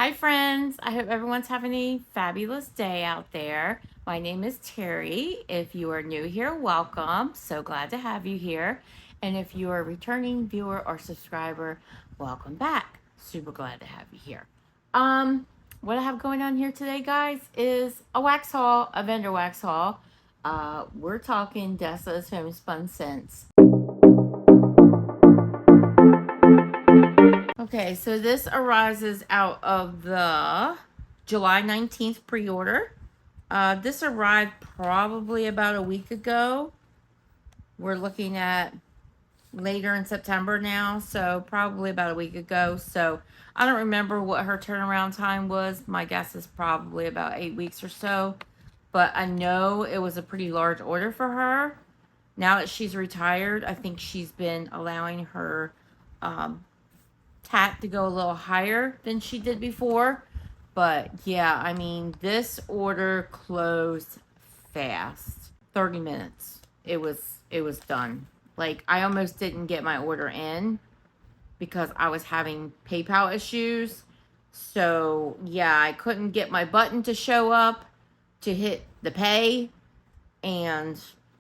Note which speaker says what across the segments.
Speaker 1: Hi friends, I hope everyone's having a fabulous day out there. My name is Terry. If you are new here, welcome. So glad to have you here. And if you are a returning viewer or subscriber, welcome back. Super glad to have you here. What I have going on here today, guys, is a wax haul, a vendor wax haul. We're talking DESSA'S Homespun Scents. Okay, so this arises out of the July 19th pre-order. This arrived probably about a week ago. We're looking at later in September now, so probably about a week ago. So I don't remember what her turnaround time was. My guess is probably about 8 weeks or so. But I know it was a pretty large order for her. Now that she's retired, I think she's been allowing her TAC to go a little higher than she did before. But yeah, I mean, this order closed fast. 30 minutes. It was done. Like, I almost didn't get my order in because I was having PayPal issues. So, yeah, I couldn't get my button to show up to hit the pay, and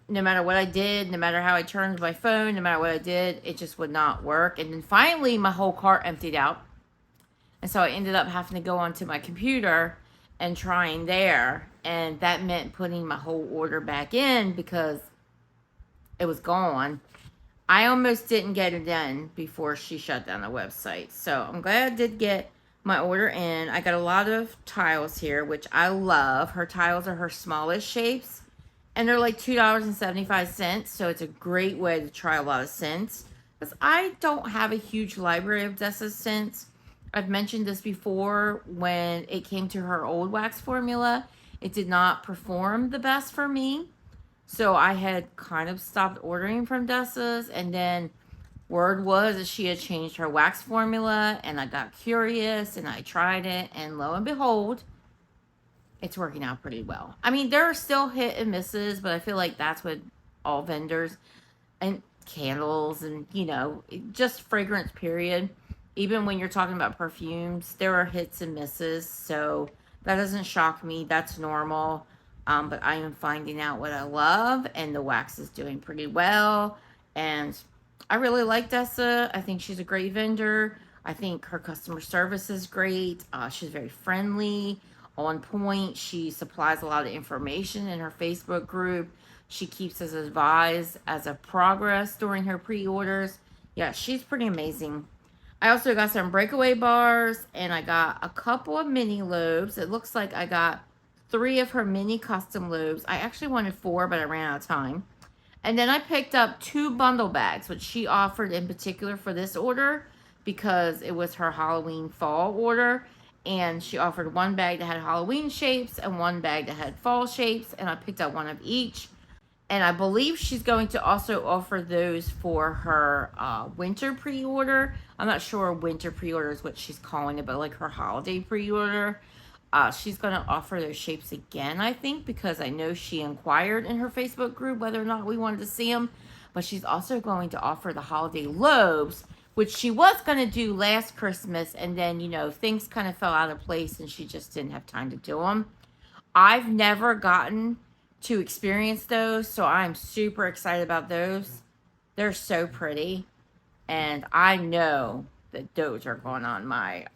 Speaker 1: no matter what I did, no matter how I turned my phone, no matter what I did, it just would not work. And then finally, my whole cart emptied out. And so I ended up having to go onto my computer and trying there. And that meant putting my whole order back in because it was gone. I almost didn't get it in before she shut down the website. So I'm glad I did get my order in. I got a lot of tiles here, which I love. Her tiles are her smallest shapes. And they're like $2.75. So it's a great way to try a lot of scents. Because I don't have a huge library of DESSA'S scents. I've mentioned this before. When it came to her old wax formula, it did not perform the best for me. So I had kind of stopped ordering from DESSA'S, and then word was that she had changed her wax formula, and I got curious and I tried it, and lo and behold, it's working out pretty well. I mean, there are still hit and misses, but I feel like that's what all vendors and candles and, just fragrance period. Even when you're talking about perfumes, there are hits and misses. So that doesn't shock me. That's normal. But I am finding out what I love, and the wax is doing pretty well. And I really like DESSA. I think she's a great vendor. I think her customer service is great. She's very friendly, on point. She supplies a lot of information in her Facebook group. She keeps us advised as of progress during her pre-orders. Yeah, she's pretty amazing. I also got some breakaway bars, and I got a couple of mini lobes. It looks like I got 3 of her mini custom lobes. I actually wanted 4, but I ran out of time. And then I picked up 2 bundle bags, which she offered in particular for this order because it was her Halloween fall order. And she offered 1 bag that had Halloween shapes and 1 bag that had fall shapes. And I picked up 1 of each. And I believe she's going to also offer those for her winter pre-order. I'm not sure winter pre-order is what she's calling it, but like her holiday pre-order. She's going to offer those shapes again, I think, because I know she inquired in her Facebook group whether or not we wanted to see them. But she's also going to offer the holiday lobes, which she was going to do last Christmas. And then, things kind of fell out of place and she just didn't have time to do them. I've never gotten to experience those, so I'm super excited about those. They're so pretty, and I know that those are going on my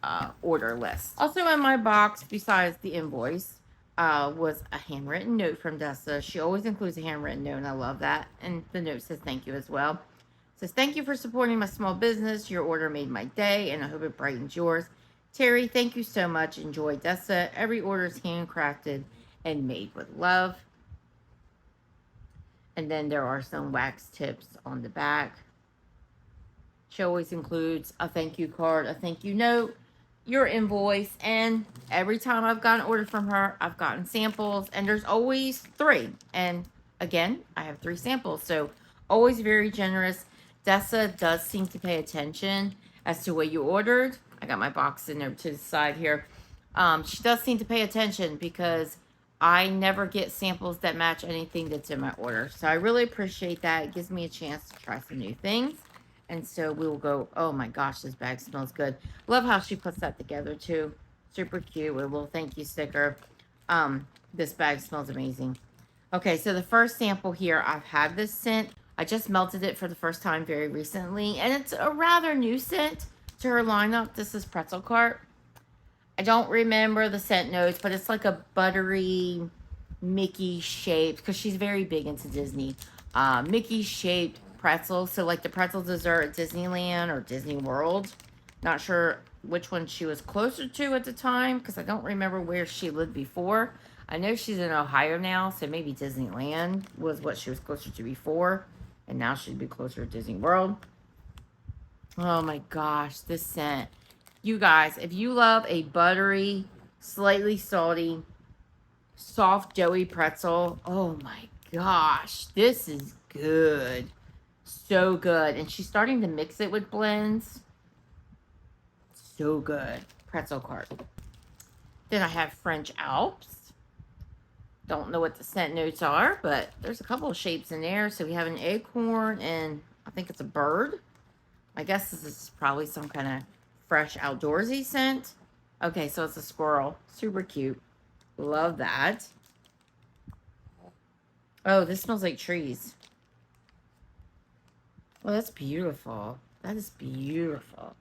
Speaker 1: order list. Also in my box, besides the invoice, was a handwritten note from DESSA. She always includes a handwritten note, and I love that. And the note says thank you as well. It says, thank you for supporting my small business. Your order made my day, and I hope it brightens yours. Terry, thank you so much. Enjoy DESSA. Every order is handcrafted and made with love. And then there are some wax tips on the back. She always includes a thank you card, a thank you note, your invoice, and every time I've gotten an order from her, I've gotten samples, and there's always 3. And again, I have 3 samples, so always very generous. DESSA does seem to pay attention as to what you ordered. I got my box in there to the side here. She does seem to pay attention because I never get samples that match anything that's in my order. So I really appreciate that. It gives me a chance to try some new things. And so we will go, oh my gosh, this bag smells good. Love how she puts that together too. Super cute with a little thank you sticker. This bag smells amazing. Okay, so the first sample here, I've had this scent. I just melted it for the first time very recently, and it's a rather new scent to her lineup. This is Pretzel Cart. I don't remember the scent notes, but it's like a buttery Mickey shaped, because she's very big into Disney. Mickey shaped pretzel. So like the pretzel dessert at Disneyland or Disney World. Not sure which one she was closer to at the time, because I don't remember where she lived before. I know she's in Ohio now, so maybe Disneyland was what she was closer to before. And now she'd be closer to Disney World. Oh my gosh, this scent. You guys, if you love a buttery, slightly salty, soft, doughy pretzel, oh my gosh, this is good. So good. And she's starting to mix it with blends. So good. Pretzel Cart. Then I have French Alps. Don't know what the scent notes are, but there's a couple of shapes in there. So we have an acorn and I think it's a bird. I guess this is probably some kind of fresh outdoorsy scent. Okay, so it's a squirrel. Super cute. Love that. Oh, this smells like trees. Oh, that's beautiful. That is beautiful.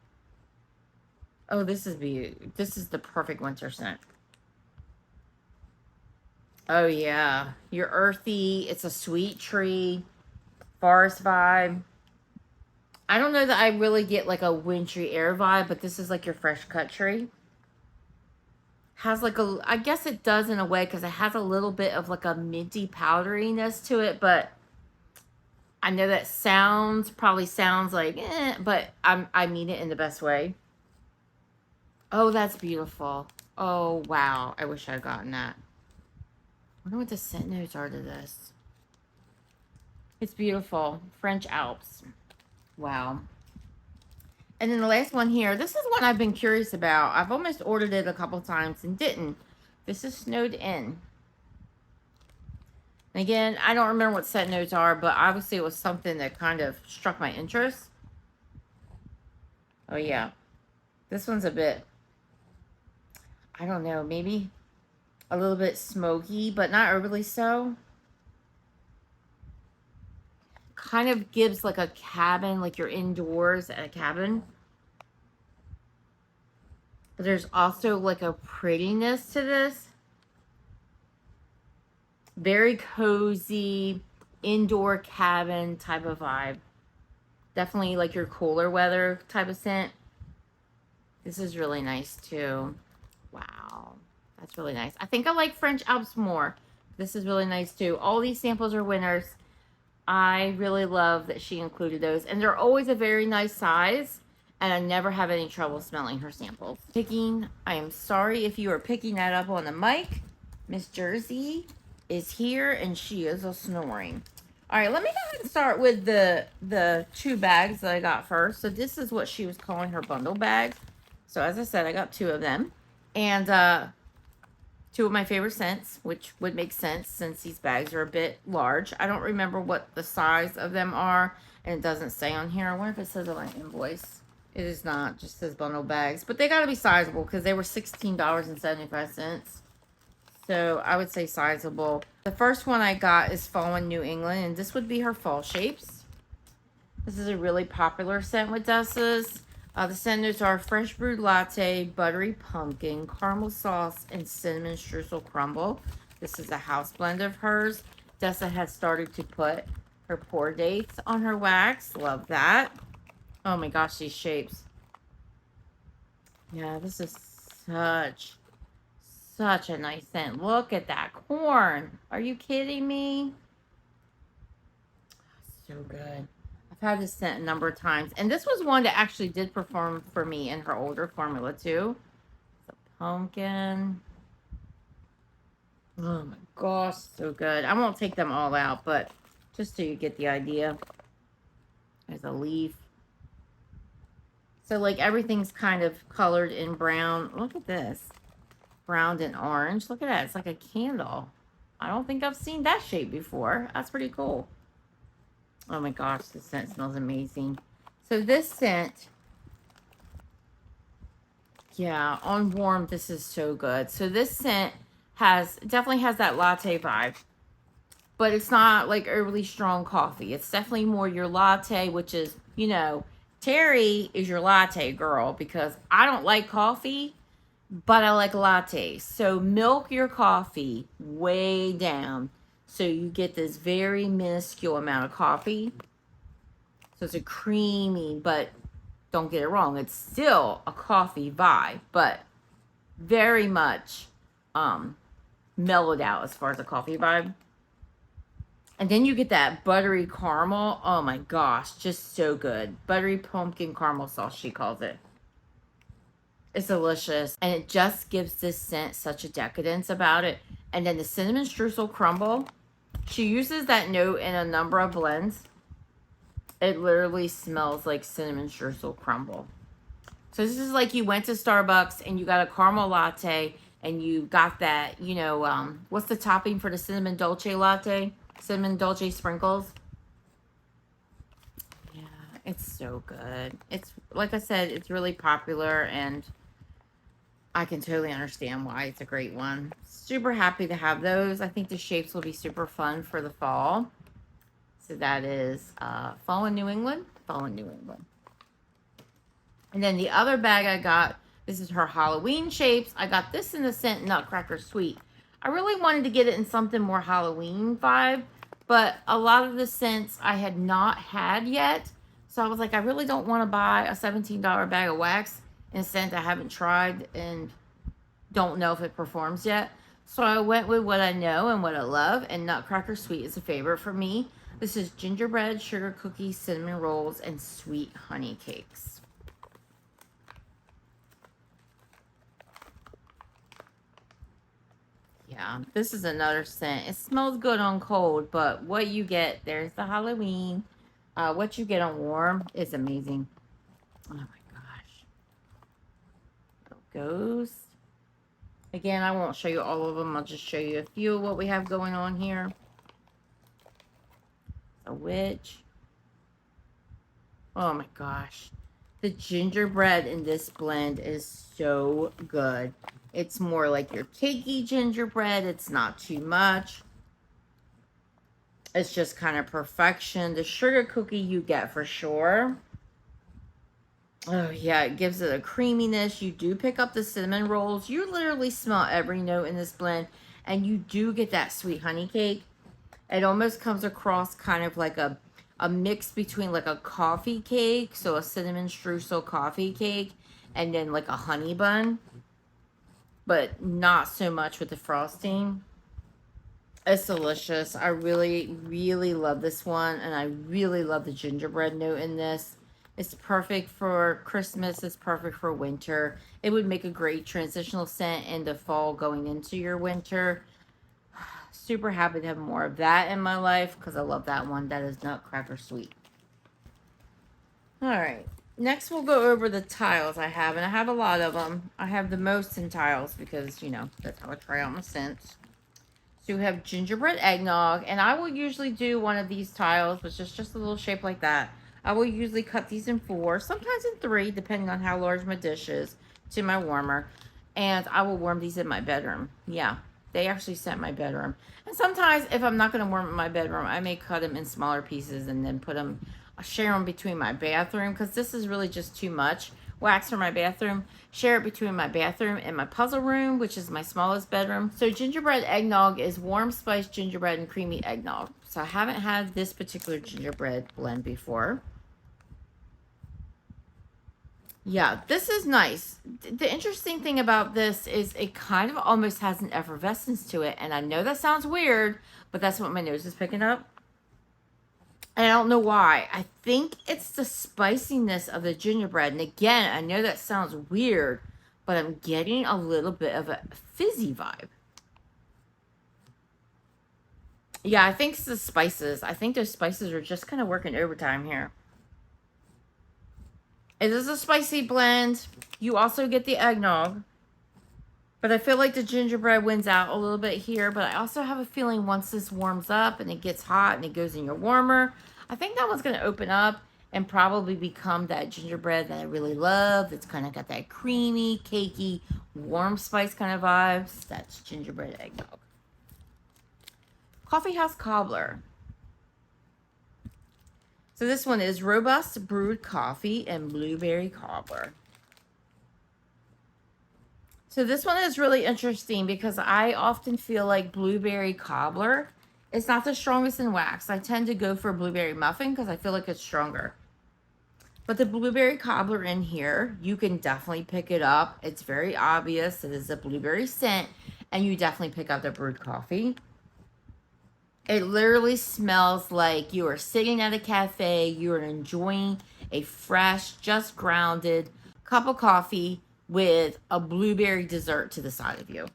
Speaker 1: Oh, this is beautiful. This is the perfect winter scent. Oh, yeah. You're earthy. It's a sweet tree. Forest vibe. I don't know that I really get like a wintry air vibe, but this is like your fresh cut tree. Has like a, I guess it does in a way because it has a little bit of like a minty powderiness to it, but I know that probably sounds like, but I mean it in the best way. Oh, that's beautiful. Oh, wow. I wish I had gotten that. I wonder what the scent notes are to this. It's beautiful. French Alps. Wow. And then the last one here. This is one I've been curious about. I've almost ordered it a couple times and didn't. This is Snowed In. And again, I don't remember what scent notes are, but obviously it was something that kind of struck my interest. Oh, yeah. This one's a bit, I don't know, maybe a little bit smoky, but not overly so. Kind of gives like a cabin, like you're indoors at a cabin. But there's also like a prettiness to this. Very cozy, indoor cabin type of vibe. Definitely like your cooler weather type of scent. This is really nice too. Wow. That's really nice. I think I like French Alps more. This is really nice too. All these samples are winners. I really love that she included those. And they're always a very nice size. And I never have any trouble smelling her samples. I am sorry if you are picking that up on the mic. Miss Jersey is here and she is snoring. All right, let me go ahead and start with the 2 bags that I got first. So this is what she was calling her bundle bag. So as I said, I got 2 of them. And 2 of my favorite scents, which would make sense since these bags are a bit large. I don't remember what the size of them are, and it doesn't say on here. I wonder if it says on my invoice. It is not, just says bundle bags. But they got to be sizable because they were $16.75. So I would say sizable. The first one I got is Fall in New England, and this would be her fall shapes. This is a really popular scent with DESSA'S. The scent notes are fresh brewed latte, buttery pumpkin, caramel sauce, and cinnamon streusel crumble. This is a house blend of hers. DESSA has started to put her pour dates on her wax. Love that. Oh my gosh, these shapes. Yeah, this is such a nice scent. Look at that corn. Are you kidding me? So good. I've had this scent a number of times. And this was one that actually did perform for me in her older formula too. The pumpkin. Oh my gosh, so good. I won't take them all out, but just so you get the idea. There's a leaf. So like everything's kind of colored in brown. Look at this. Brown and orange. Look at that. It's like a candle. I don't think I've seen that shape before. That's pretty cool. Oh my gosh, this scent smells amazing. So this scent Yeah, on warm, this is so good. So this scent definitely has that latte vibe, but it's not like overly strong coffee. It's definitely more your latte, which is, Terry is your latte girl because I don't like coffee, but I like lattes. So milk your coffee way down so you get this very minuscule amount of coffee. So it's a creamy, but don't get it wrong, it's still a coffee vibe, but very much mellowed out as far as the coffee vibe. And then you get that buttery caramel. Oh my gosh, just so good. Buttery pumpkin caramel sauce, she calls it. It's delicious. And it just gives this scent such a decadence about it. And then the cinnamon streusel crumble. She uses that note in a number of blends. It literally smells like cinnamon streusel crumble. So this is like you went to Starbucks and you got a caramel latte and you got that, what's the topping for the cinnamon dolce latte? Cinnamon dolce sprinkles. Yeah, it's so good. It's, like I said, it's really popular and I can totally understand why it's a great one. Super happy to have those. I think the shapes will be super fun for the fall. So that is Fall in New England. Fall in New England. And then the other bag I got, this is her Halloween shapes. I got this in the scent Nutcracker Sweet. I really wanted to get it in something more Halloween vibe, but a lot of the scents I had not had yet. So I was like, I really don't want to buy a $17 bag of wax in a scent I haven't tried and don't know if it performs yet. So I went with what I know and what I love, and Nutcracker Sweet is a favorite for me. This is gingerbread, sugar cookies, cinnamon rolls, and sweet honey cakes. Yeah, this is another scent. It smells good on cold, but what you get, there's the Halloween. What you get on warm is amazing. Oh my gosh. Ghost. Again, I won't show you all of them. I'll just show you a few of what we have going on here. A witch. Oh my gosh. The gingerbread in this blend is so good. It's more like your cakey gingerbread. It's not too much. It's just kind of perfection. The sugar cookie you get for sure. Oh yeah, it gives it a creaminess. You do pick up the cinnamon rolls. You literally smell every note in this blend. And you do get that sweet honey cake. It almost comes across kind of like a mix between like a coffee cake. So a cinnamon streusel coffee cake. And then like a honey bun. But not so much with the frosting. It's delicious. I really, really love this one. And I really love the gingerbread note in this. It's perfect for Christmas. It's perfect for winter. It would make a great transitional scent in the fall going into your winter. Super happy to have more of that in my life because I love that one. That is Nutcracker Sweet. All right. Next, we'll go over the tiles I have. And I have a lot of them. I have the most in tiles because, that's how I try out my scents. So we have gingerbread eggnog. And I will usually do one of these tiles, which is just a little shape like that. I will usually cut these in 4, sometimes in 3, depending on how large my dish is, to my warmer. And I will warm these in my bedroom. Yeah, they actually set my bedroom. And sometimes, if I'm not going to warm in my bedroom, I may cut them in smaller pieces and then put them, share them between my bathroom. Because this is really just too much wax for my bathroom. Share it between my bathroom and my puzzle room, which is my smallest bedroom. So gingerbread eggnog is warm spiced gingerbread and creamy eggnog. So I haven't had this particular gingerbread blend before. Yeah, this is nice. The interesting thing about this is it kind of almost has an effervescence to it. And I know that sounds weird, but that's what my nose is picking up. And I don't know why. I think it's the spiciness of the gingerbread. And again, I know that sounds weird, but I'm getting a little bit of a fizzy vibe. Yeah, I think it's the spices. I think those spices are just kind of working overtime here. It is a spicy blend. You also get the eggnog. But I feel like the gingerbread wins out a little bit here. But I also have a feeling once this warms up and it gets hot and it goes in your warmer, I think that one's going to open up and probably become that gingerbread that I really love. It's kind of got that creamy, cakey, warm spice kind of vibes. That's gingerbread eggnog. Coffee House Cobbler. So this one is robust brewed coffee and blueberry cobbler. So this one is really interesting because I often feel like blueberry cobbler is not the strongest in wax. I tend to go for blueberry muffin because I feel like it's stronger. But the blueberry cobbler in here, you can definitely pick it up. It's very obvious. It is a blueberry scent, and you definitely pick up the brewed coffee. It literally smells like you are sitting at a cafe. You are enjoying a fresh, just grounded cup of coffee with a blueberry dessert to the side of you.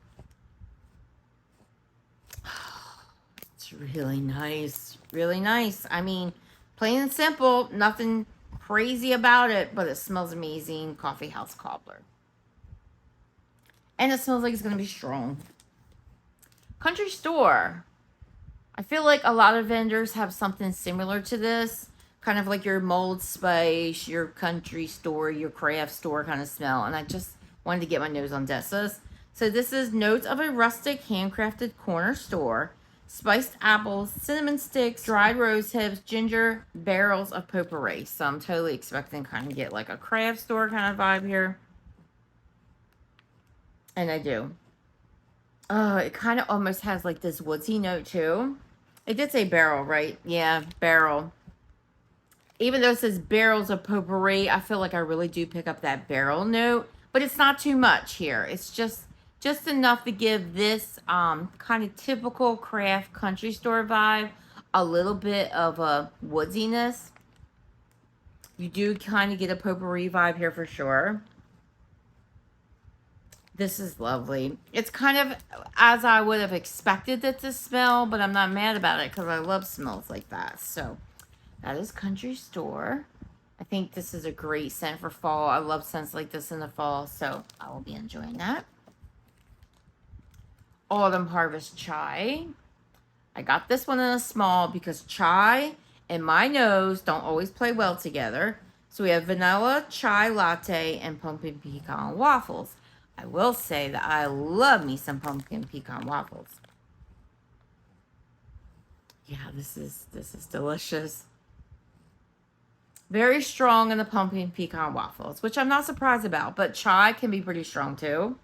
Speaker 1: It's really nice. Really nice. I mean, plain and simple. Nothing crazy about it, but it smells amazing. Coffee House Cobbler. And it smells like it's going to be strong. Country Store. I feel like a lot of vendors have something similar to this. Kind of like your mold spice, your country store, your craft store kind of smell. And I just wanted to get my nose on DESSA'S. So this is notes of a rustic handcrafted corner store. Spiced apples, cinnamon sticks, dried rose hips, ginger, barrels of potpourri. So I'm totally expecting kind of get like a craft store kind of vibe here. And I do. Oh, it kind of almost has like this woodsy note too. It did say barrel, right? Yeah, barrel. Even though it says barrels of potpourri, I feel like I really do pick up that barrel note. But it's not too much here. It's just enough to give this kind of typical craft country store vibe a little bit of a woodsiness. You do kind of get a potpourri vibe here for sure. This is lovely. It's kind of as I would have expected it to smell, but I'm not mad about it because I love smells like that. So that is Country Store. I think this is a great scent for fall. I love scents like this in the fall, so I will be enjoying that. Autumn Harvest Chai. I got this one in a small because chai and my nose don't always play well together. So we have vanilla chai latte and pumpkin pecan waffles. I will say that I love me some pumpkin pecan waffles. Yeah, this is delicious. Very strong in the pumpkin pecan waffles, which I'm not surprised about, but chai can be pretty strong too.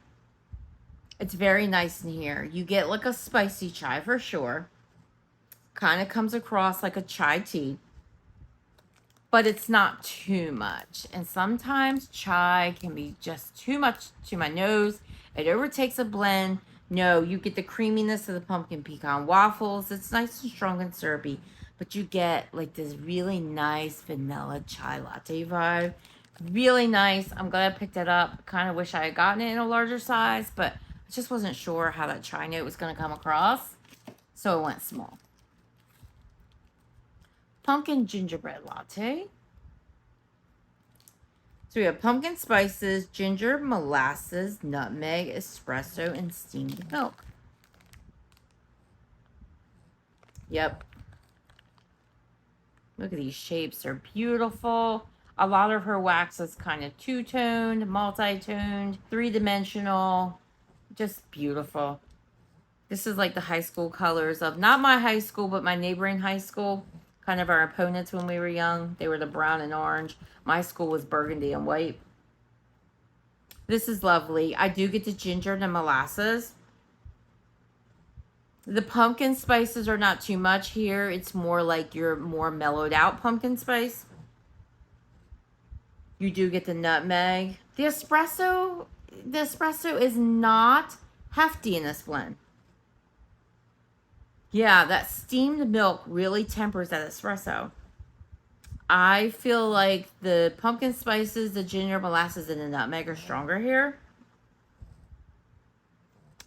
Speaker 1: It's very nice in here. You get like a spicy chai for sure. Kind of comes across like a chai tea, but it's not too much. And sometimes chai can be just too much to my nose. It overtakes a blend. No, you get the creaminess of the pumpkin pecan waffles. It's nice and strong and syrupy, but you get like this really nice vanilla chai latte vibe. Really nice. I'm glad I picked it up. Kind of wish I had gotten it in a larger size, but I just wasn't sure how that chai note was going to come across, so it went small. Pumpkin gingerbread latte. So we have pumpkin spices, ginger, molasses, nutmeg, espresso, and steamed milk. Yep. Look at these shapes. They're beautiful. A lot of her wax is kind of two-toned, multi-toned, three-dimensional. Just beautiful. This is like the high school colors of, not my high school, but my neighboring high school. Kind of our opponents when we were young. They were the brown and orange. My school was burgundy and white. This is lovely. I do get the ginger and the molasses. The pumpkin spices are not too much here. It's more like your more mellowed out pumpkin spice. You do get the nutmeg. The espresso is not hefty in this blend. Yeah, that steamed milk really tempers that espresso. I feel like the pumpkin spices, the ginger, molasses, and the nutmeg are stronger here.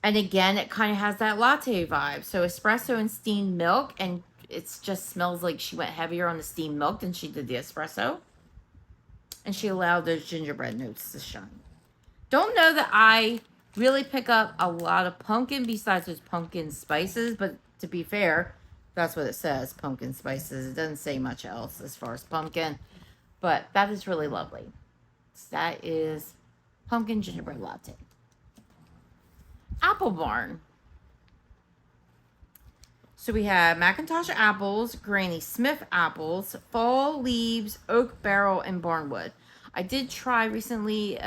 Speaker 1: And again, it kind of has that latte vibe. So espresso and steamed milk, and it just smells like she went heavier on the steamed milk than she did the espresso. And she allowed those gingerbread notes to shine. Don't know that I really pick up a lot of pumpkin besides those pumpkin spices, but to be fair, that's what it says, pumpkin spices. It doesn't say much else as far as pumpkin. But that is really lovely. So that is pumpkin gingerbread latte. Apple Barn. So we have Macintosh apples, Granny Smith apples, fall leaves, oak barrel, and barnwood. I did try recently,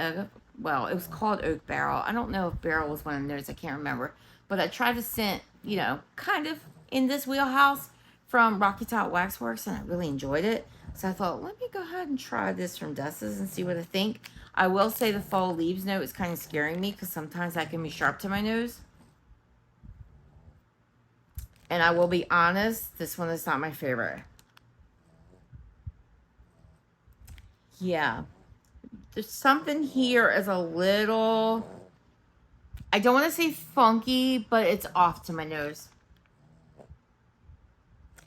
Speaker 1: well, it was called oak barrel. I don't know if barrel was one of those, I can't remember. But I tried the scent, you know, kind of in this wheelhouse from Rocky Top Waxworks, and I really enjoyed it. So I thought, let me go ahead and try this from DESSA'S and see what I think. I will say the fall leaves note is kind of scaring me because sometimes that can be sharp to my nose. And I will be honest, this one is not my favorite. Yeah. There's something here is a little, I don't want to say funky, but it's off to my nose.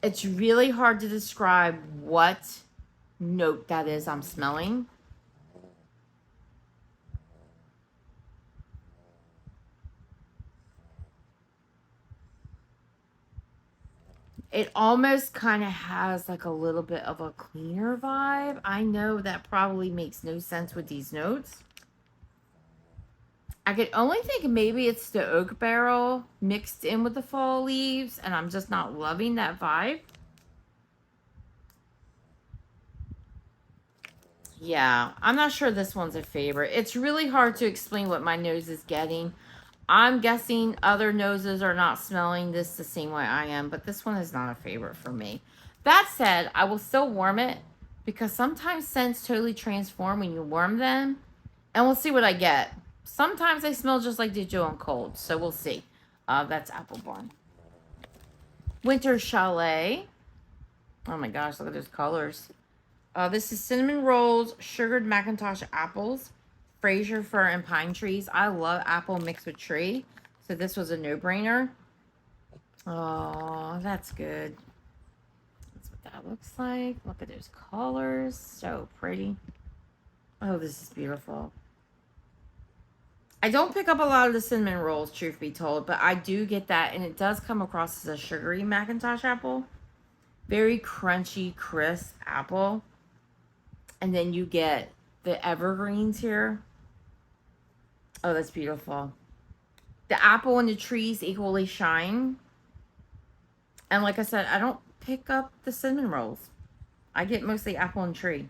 Speaker 1: It's really hard to describe what note that is I'm smelling. It almost kind of has like a little bit of a cleaner vibe. I know that probably makes no sense with these notes. I could only think maybe it's the oak barrel mixed in with the fall leaves, and I'm just not loving that vibe. Yeah, I'm not sure this one's a favorite. It's really hard to explain what my nose is getting. I'm guessing other noses are not smelling this the same way I am, but this one is not a favorite for me. That said, I will still warm it because sometimes scents totally transform when you warm them, and we'll see what I get. Sometimes they smell just like they do on cold, so we'll see. That's Apple Barn. Winter Chalet. Oh my gosh, look at those colors. This is cinnamon rolls, sugared Macintosh apples, Fraser fir, and pine trees. I love apple mixed with tree, so this was a no-brainer. Oh, that's good. That's what that looks like. Look at those colors. So pretty. Oh, this is beautiful. I don't pick up a lot of the cinnamon rolls, truth be told, but I do get that, and it does come across as a sugary Macintosh apple. Very crunchy, crisp apple. And then you get the evergreens here. Oh, that's beautiful. The apple and the trees equally shine. And like I said, I don't pick up the cinnamon rolls. I get mostly apple and tree.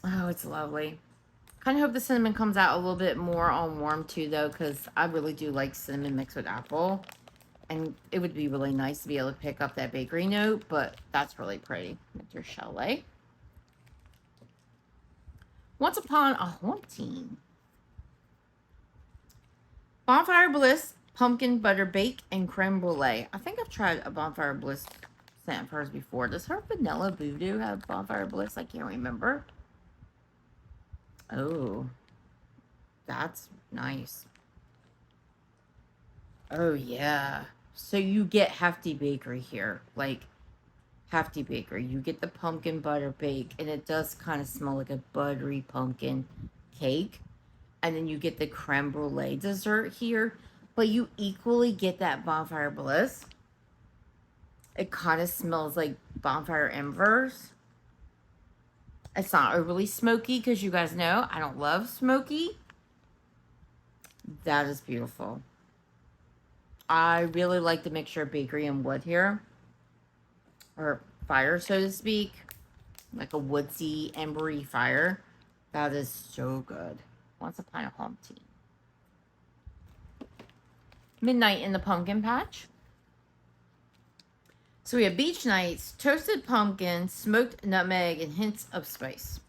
Speaker 1: Oh, it's lovely. Kind of hope the cinnamon comes out a little bit more on warm too, though, because I really do like cinnamon mixed with apple. And it would be really nice to be able to pick up that bakery note, but that's really pretty. Winter Chalet. Once Upon a Haunting. Bonfire Bliss, Pumpkin Butter Bake, and Creme Brulee. I think I've tried a Bonfire Bliss scent of hers before. Does her Vanilla Voodoo have Bonfire Bliss? I can't remember. Oh, that's nice. Oh, yeah. So you get Hefty Bakery here. Like, Hefty Bakery. You get the pumpkin butter bake, and it does kind of smell like a buttery pumpkin cake. And then you get the creme brulee dessert here, but you equally get that Bonfire Bliss. It kind of smells like bonfire embers. It's not overly smoky because you guys know I don't love smoky. That is beautiful. I really like the mixture of bakery and wood here. Or fire, so to speak. Like a woodsy, embery fire. That is so good. Once Upon a Haunting. Midnight in the Pumpkin Patch. So we have Beach Nights, Toasted Pumpkin, Smoked Nutmeg, and Hints of Spice.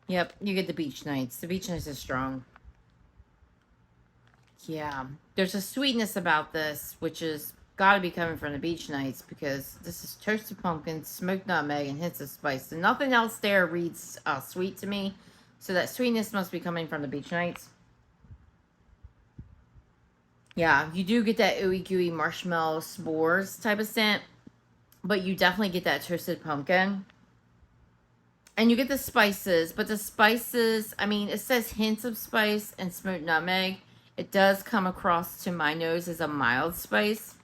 Speaker 1: Yep, you get the Beach Nights. The Beach Nights is strong. Yeah, there's a sweetness about this, which is got to be coming from the Beach Nights, because this is Toasted Pumpkin, Smoked Nutmeg, and Hints of Spice. And nothing else there reads sweet to me. So that sweetness must be coming from the Beach Nights. Yeah, you do get that ooey gooey marshmallow s'mores type of scent, but you definitely get that toasted pumpkin. And you get the spices, but the spices, I mean, it says hints of spice and smoked nutmeg. It does come across to my nose as a mild spice.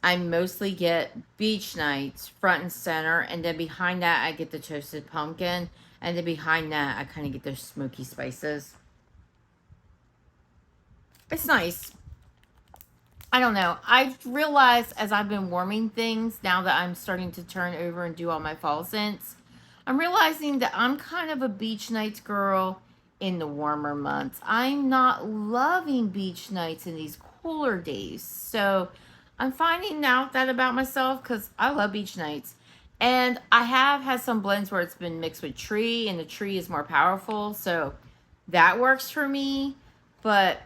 Speaker 1: I mostly get Beach Nights front and center, and then behind that I get the Toasted Pumpkin, and then behind that I kind of get those smoky spices. It's nice. I don't know. I've realized as I've been warming things, now that I'm starting to turn over and do all my fall scents, I'm realizing that I'm kind of a Beach Nights girl in the warmer months. I'm not loving Beach Nights in these cooler days. So I'm finding out that about myself because I love Beach Nights. And I have had some blends where it's been mixed with tree, and the tree is more powerful. So that works for me. But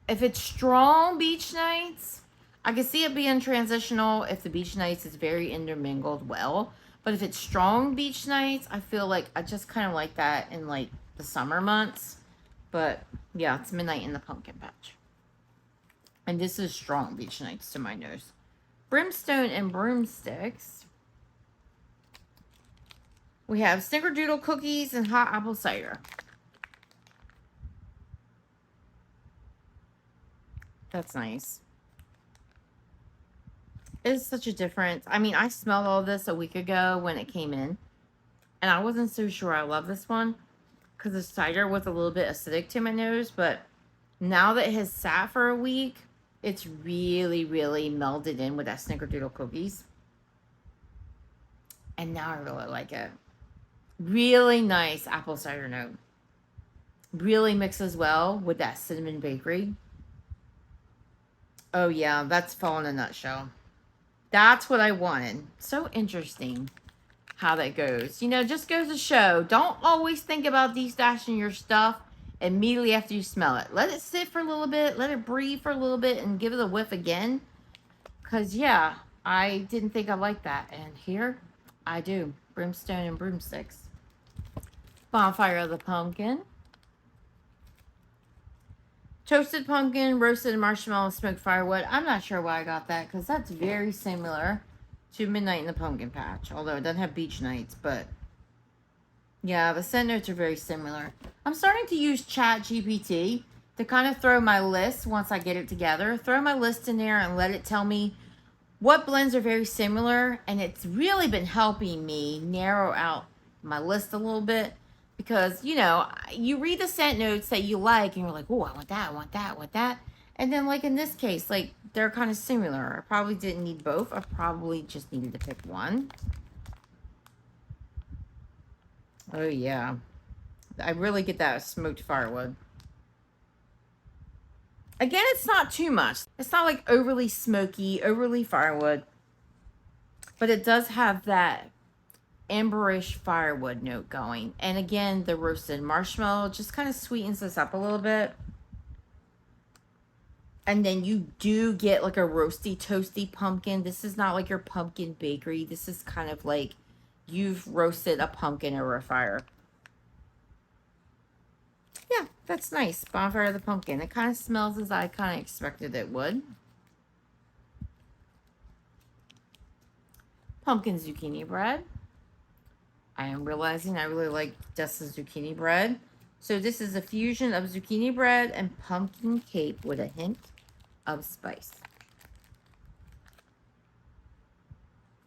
Speaker 1: if it's strong Beach Nights, I can see it being transitional if the Beach Nights is very intermingled well. But if it's strong Beach Nights, I feel like I just kind of like that in like the summer months. But yeah, it's Midnight in the Pumpkin Patch. And this is strong Beach Nights to my nose. Brimstone and Broomsticks. We have Snickerdoodle cookies and hot apple cider. That's nice. It's such a difference. I mean, I smelled all this a week ago when it came in, and I wasn't so sure I love this one because the cider was a little bit acidic to my nose, but now that it has sat for a week, it's really, really melded in with that Snickerdoodle cookies. And now I really like it. Really nice apple cider note. Really mixes well with that cinnamon bakery. Oh yeah, that's fall in a nutshell. That's what I wanted. So interesting how that goes. You know, just goes to show, don't always think about destashing your stuff immediately after you smell it. Let it sit for a little bit, let it breathe for a little bit, and give it a whiff again. Because, yeah, I didn't think I liked that. And here, I do. Brimstone and Broomsticks. Bonfire of the Pumpkin. Toasted Pumpkin, Roasted Marshmallow, Smoked Firewood. I'm not sure why I got that, because that's very similar to Midnight in the Pumpkin Patch. Although it doesn't have Beach Nights, but yeah, the scent notes are very similar. I'm starting to use ChatGPT to kind of throw my list once I get it together. Throw my list in there and let it tell me what blends are very similar. And it's really been helping me narrow out my list a little bit. Because, you know, you read the scent notes that you like and you're like, oh, I want that, I want that, I want that. And then, like, in this case, like, they're kind of similar. I probably didn't need both. I probably just needed to pick one. Oh, yeah. I really get that smoked firewood. Again, it's not too much. It's not, like, overly smoky, overly firewood. But it does have that amberish firewood note going. And again, the roasted marshmallow just kind of sweetens this up a little bit. And then you do get like a roasty, toasty pumpkin. This is not like your pumpkin bakery. This is kind of like you've roasted a pumpkin over a fire. Yeah, that's nice. Bonfire of the Pumpkin. It kind of smells as I kind of expected it would. Pumpkin zucchini bread. I am realizing I really like DESSA'S zucchini bread. So this is a fusion of zucchini bread and pumpkin cake with a hint of spice.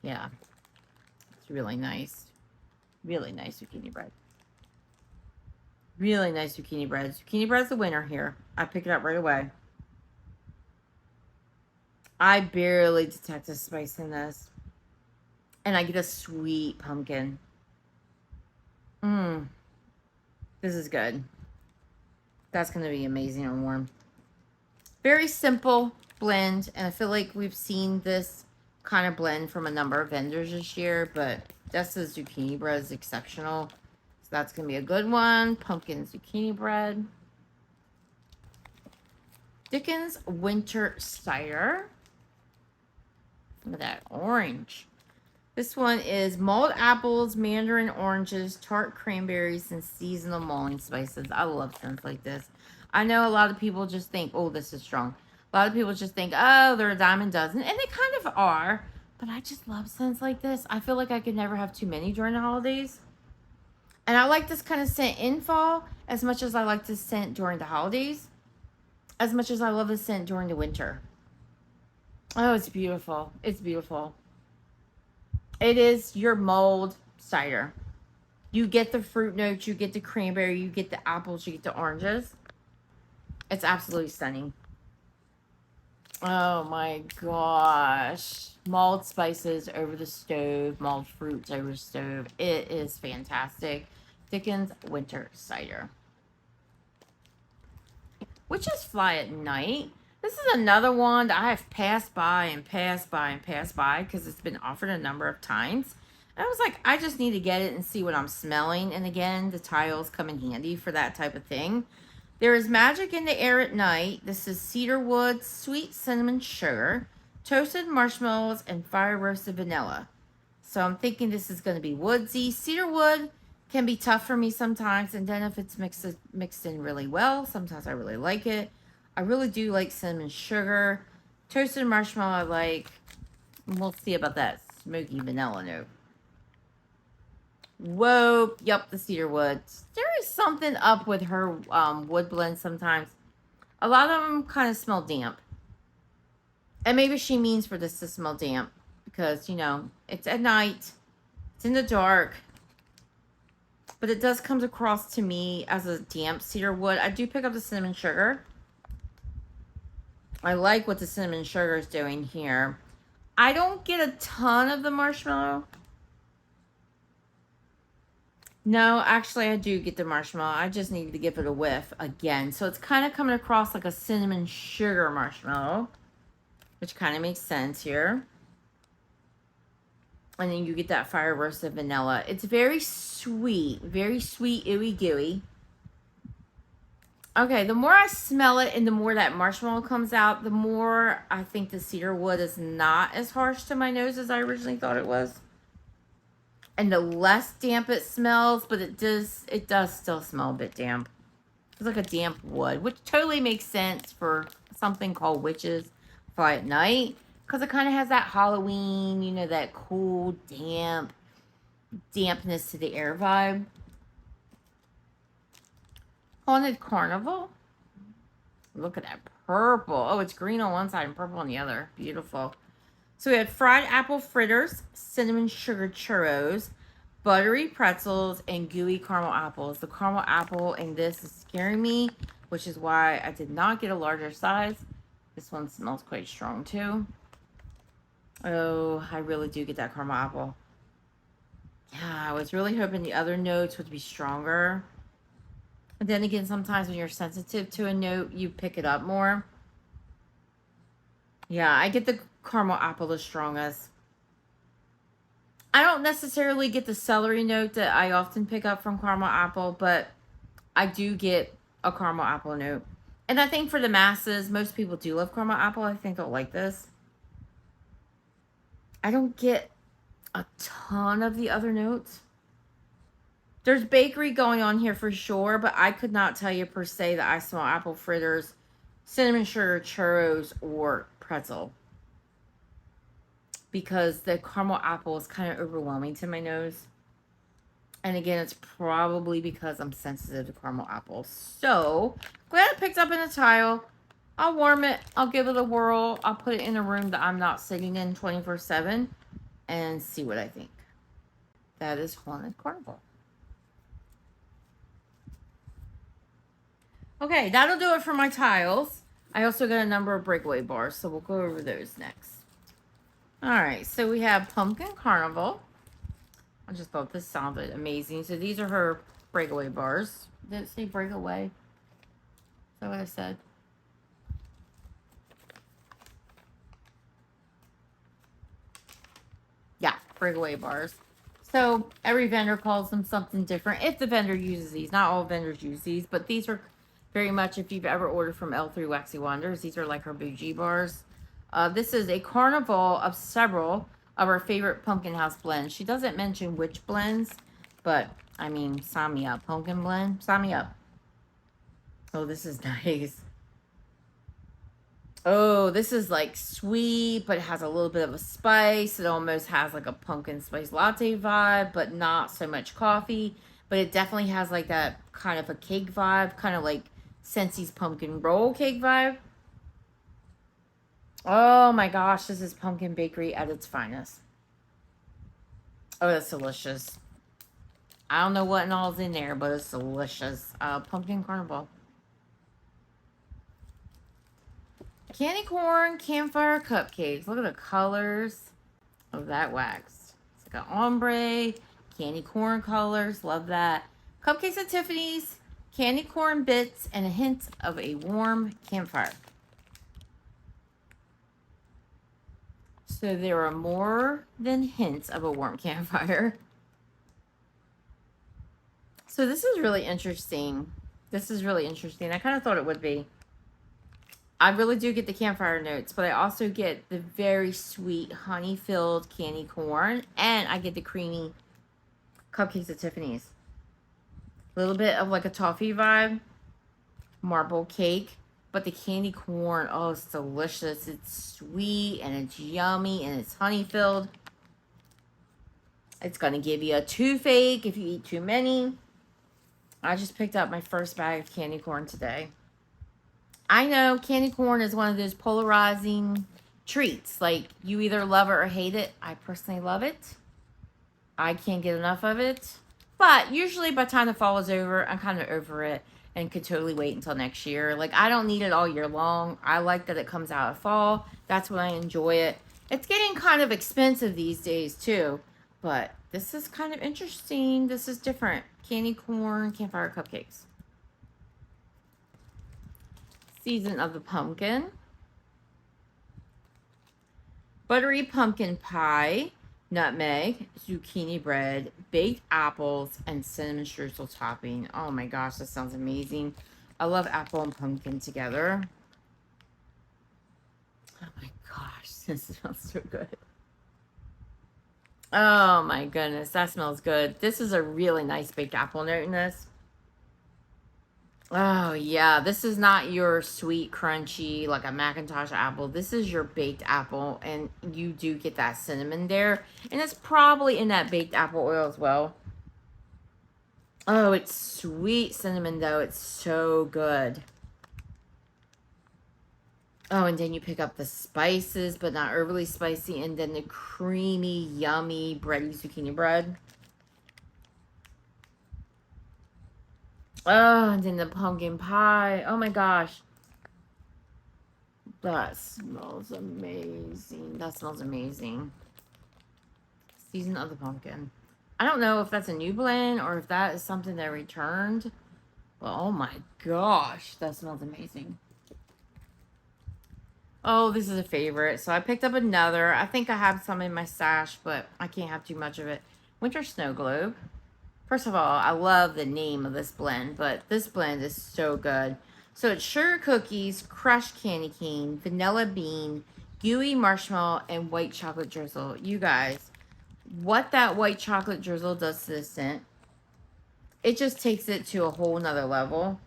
Speaker 1: Yeah, it's really nice. Really nice zucchini bread. Really nice zucchini bread. Zucchini bread's the winner here. I pick it up right away. I barely detect a spice in this. And I get a sweet pumpkin. This is good. That's going to be amazing and warm. Very simple blend. And I feel like we've seen this kind of blend from a number of vendors this year. But DESSA'S zucchini bread is exceptional. So that's going to be a good one. Pumpkin zucchini bread. Dickens winter cider. Look at that orange. This one is mulled apples, mandarin oranges, tart cranberries, and seasonal mulling spices. I love scents like this. I know a lot of people just think, oh, this is strong. A lot of people just think, oh, they're a dime a dozen. And they kind of are. But I just love scents like this. I feel like I could never have too many during the holidays. And I like this kind of scent in fall as much as I like this scent during the holidays. As much as I love this scent during the winter. Oh, it's beautiful. It's beautiful. It is your mulled cider. You get the fruit notes, you get the cranberry, you get the apples, you get the oranges. It's absolutely stunning. Oh my gosh. Mulled spices over the stove, mulled fruits over the stove. It is fantastic. Dickens Winter Cider. Witches Fly at Night. This is another one that I have passed by and passed by and passed by because it's been offered a number of times. And I was like, I just need to get it and see what I'm smelling. And again, the tiles come in handy for that type of thing. There is magic in the air at night. This is cedar wood, sweet cinnamon sugar, toasted marshmallows, and fire roasted vanilla. So I'm thinking this is going to be woodsy. Cedar wood can be tough for me sometimes, and then if it's mixed in really well, sometimes I really like it. I really do like cinnamon sugar. Toasted marshmallow I like. We'll see about that smoky vanilla note. Whoa, yep, the cedar wood. There is something up with her wood blend sometimes. A lot of them kind of smell damp. And maybe she means for this to smell damp. Because, you know, it's at night. It's in the dark. But it does come across to me as a damp cedar wood. I do pick up the cinnamon sugar. I like what the cinnamon sugar is doing here. I don't get a ton of the marshmallow. No, actually, I do get the marshmallow. I just needed to give it a whiff again. So it's kind of coming across like a cinnamon sugar marshmallow, which kind of makes sense here. And then you get that fire roasted vanilla. It's very sweet, ooey gooey. Okay, the more I smell it and the more that marshmallow comes out, the more I think the cedar wood is not as harsh to my nose as I originally thought it was. And the less damp it smells, but it does still smell a bit damp. It's like a damp wood, which totally makes sense for something called Witches Fly at Night. Because it kind of has that Halloween, you know, that cool, dampness to the air vibe. Haunted Carnival. Look at that purple. Oh, it's green on one side and purple on the other. Beautiful. So we had fried apple fritters, cinnamon sugar churros, buttery pretzels, and gooey caramel apples. The caramel apple in this is scaring me, which is why I did not get a larger size. This one smells quite strong too. Oh, I really do get that caramel apple. Yeah, I was really hoping the other notes would be stronger. But then again, sometimes when you're sensitive to a note, you pick it up more. Yeah, I get the caramel apple the strongest. I don't necessarily get the celery note that I often pick up from caramel apple, but I do get a caramel apple note. And I think for the masses, most people do love caramel apple. I think they'll like this. I don't get a ton of the other notes. There's bakery going on here for sure, but I could not tell you per se that I smell apple fritters, cinnamon sugar churros, or pretzel. Because the caramel apple is kind of overwhelming to my nose. And again, it's probably because I'm sensitive to caramel apples. So, glad it picked up in a tile. I'll warm it. I'll give it a whirl. I'll put it in a room that I'm not sitting in 24/7 and see what I think. That is Haunted Carnival. Okay, that'll do it for my tiles. I also got a number of breakaway bars, so we'll go over those next. Alright, so we have Pumpkin Carnival. I just thought this sounded amazing. So these are her breakaway bars. Did it say breakaway? Is that what I said? Yeah, breakaway bars. So every vendor calls them something different. If the vendor uses these. Not all vendors use these, but these are very much, if you've ever ordered from L3 Waxy Wonders, these are like her bougie bars. This is a carnival of several of our favorite Pumpkin House blends. She doesn't mention which blends, but I mean, sign me up. Pumpkin blend, sign me up. Oh, this is nice. Oh, this is like sweet, but it has a little bit of a spice. It almost has like a pumpkin spice latte vibe, but not so much coffee. But it definitely has like that kind of a cake vibe, kind of like Scents's pumpkin roll cake vibe. Oh my gosh, this is pumpkin bakery at its finest. Oh, that's delicious. I don't know what and all's in there, but it's delicious. Pumpkin carnival. Candy corn campfire cupcakes. Look at the colors of that wax. It's like an ombre, candy corn colors. Love that. Cupcakes at Tiffany's, candy corn bits, and a hint of a warm campfire. So there are more than hints of a warm campfire. So this is really interesting. This is really interesting. I kind of thought it would be. I really do get the campfire notes, but I also get the very sweet honey-filled candy corn, and I get the creamy cupcakes at Tiffany's. A little bit of like a toffee vibe, marble cake, but the candy corn, oh, it's delicious. It's sweet, and it's yummy, and it's honey-filled. It's going to give you a toothache if you eat too many. I just picked up my first bag of candy corn today. I know candy corn is one of those polarizing treats. Like, you either love it or hate it. I personally love it. I can't get enough of it. But usually by the time the fall is over, I'm kind of over it and could totally wait until next year. Like, I don't need it all year long. I like that it comes out of fall. That's when I enjoy it. It's getting kind of expensive these days, too. But this is kind of interesting. This is different. Candy corn campfire cupcakes. Season of the pumpkin. Buttery pumpkin pie, nutmeg, zucchini bread, baked apples, and cinnamon streusel topping. Oh my gosh, that sounds amazing. I love apple and pumpkin together. Oh my gosh, this smells so good. Oh my goodness, that smells good. This is a really nice baked apple note in this. Oh, yeah. This is not your sweet, crunchy, like a Macintosh apple. This is your baked apple, and you do get that cinnamon there. And it's probably in that baked apple oil as well. Oh, it's sweet cinnamon, though. It's so good. Oh, and then you pick up the spices, but not overly spicy. And then the creamy, yummy, bready zucchini bread. Oh, and then the pumpkin pie. Oh my gosh. That smells amazing. That smells amazing. Season of the pumpkin. I don't know if that's a new blend or if that is something that returned. But oh my gosh, that smells amazing. Oh, this is a favorite. So I picked up another. I think I have some in my stash, but I can't have too much of it. Winter Snow Globe. First of all, I love the name of this blend, but this blend is so good. So it's sugar cookies, crushed candy cane, vanilla bean, gooey marshmallow, and white chocolate drizzle. You guys, what that white chocolate drizzle does to this scent, it just takes it to a whole nother level.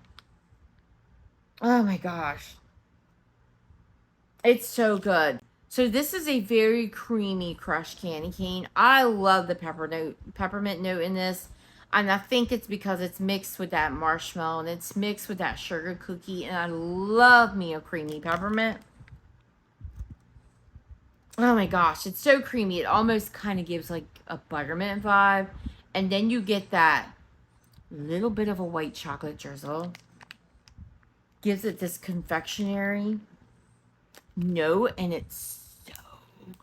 Speaker 1: Oh my gosh. It's so good. So this is a very creamy crushed candy cane. I love the peppermint note in this. And I think it's because it's mixed with that marshmallow and it's mixed with that sugar cookie. And I love me a creamy peppermint. Oh my gosh, it's so creamy. It almost kind of gives like a buttermint vibe. And then you get that little bit of a white chocolate drizzle. Gives it this confectionery note. And it's so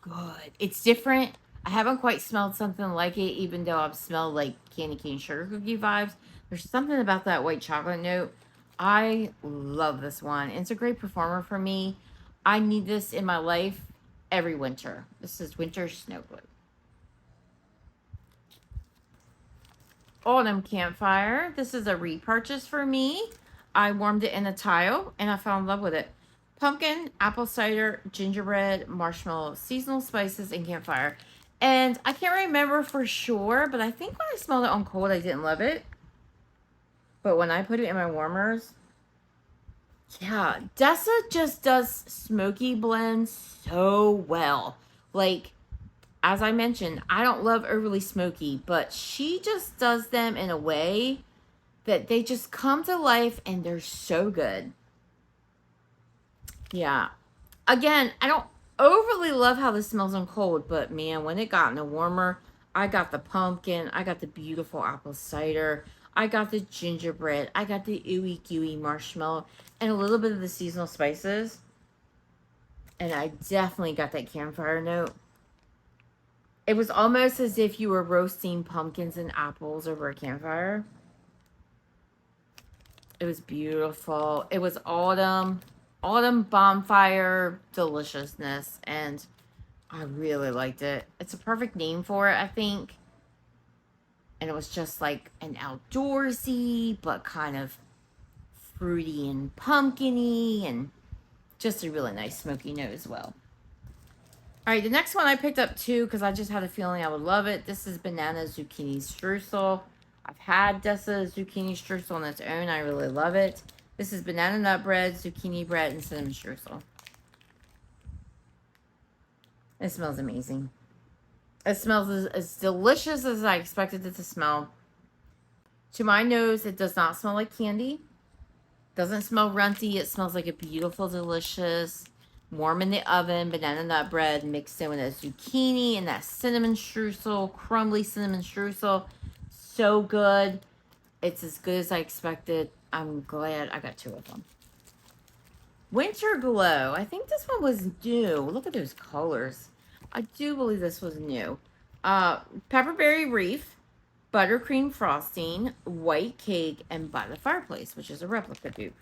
Speaker 1: good. It's different. I haven't quite smelled something like it, even though I've smelled like candy cane sugar cookie vibes. There's something about that white chocolate note. I love this one. It's a great performer for me. I need this in my life every winter. This is Winter Snow Globe. Autumn Campfire. This is a repurchase for me. I warmed it in a tile and I fell in love with it. Pumpkin, apple cider, gingerbread, marshmallow, seasonal spices, and campfire. And I can't remember for sure, but I think when I smelled it on cold, I didn't love it. But when I put it in my warmers, yeah, Dessa just does smoky blends so well. Like, as I mentioned, I don't love overly smoky, but she just does them in a way that they just come to life and they're so good. Yeah. Again, I don't overly love how this smells on cold, but man, when it got in the warmer, I got the pumpkin, I got the beautiful apple cider, I got the gingerbread, I got the ooey gooey marshmallow, and a little bit of the seasonal spices. And I definitely got that campfire note. It was almost as if you were roasting pumpkins and apples over a campfire. It was beautiful. It was autumn bonfire deliciousness, and I really liked it. It's a perfect name for it, I think. And it was just like an outdoorsy, but kind of fruity and pumpkin-y, and just a really nice smoky note as well. All right, the next one I picked up too because I just had a feeling I would love it. This is banana zucchini streusel. I've had DESSA'S zucchini streusel on its own. I really love it. This is banana nut bread, zucchini bread, and cinnamon streusel. It smells amazing. It smells as delicious as I expected it to smell. To my nose, it does not smell like candy. Doesn't smell runty. It smells like a beautiful, delicious, warm in the oven banana nut bread mixed in with a zucchini and that cinnamon streusel, crumbly cinnamon streusel. So good. It's as good as I expected. I'm glad I got 2 of them. Winter Glow. I think this one was new. Look at those colors. I do believe this was new. Pepperberry Reef, buttercream frosting, white cake, and by the fireplace, which is a replica dupe.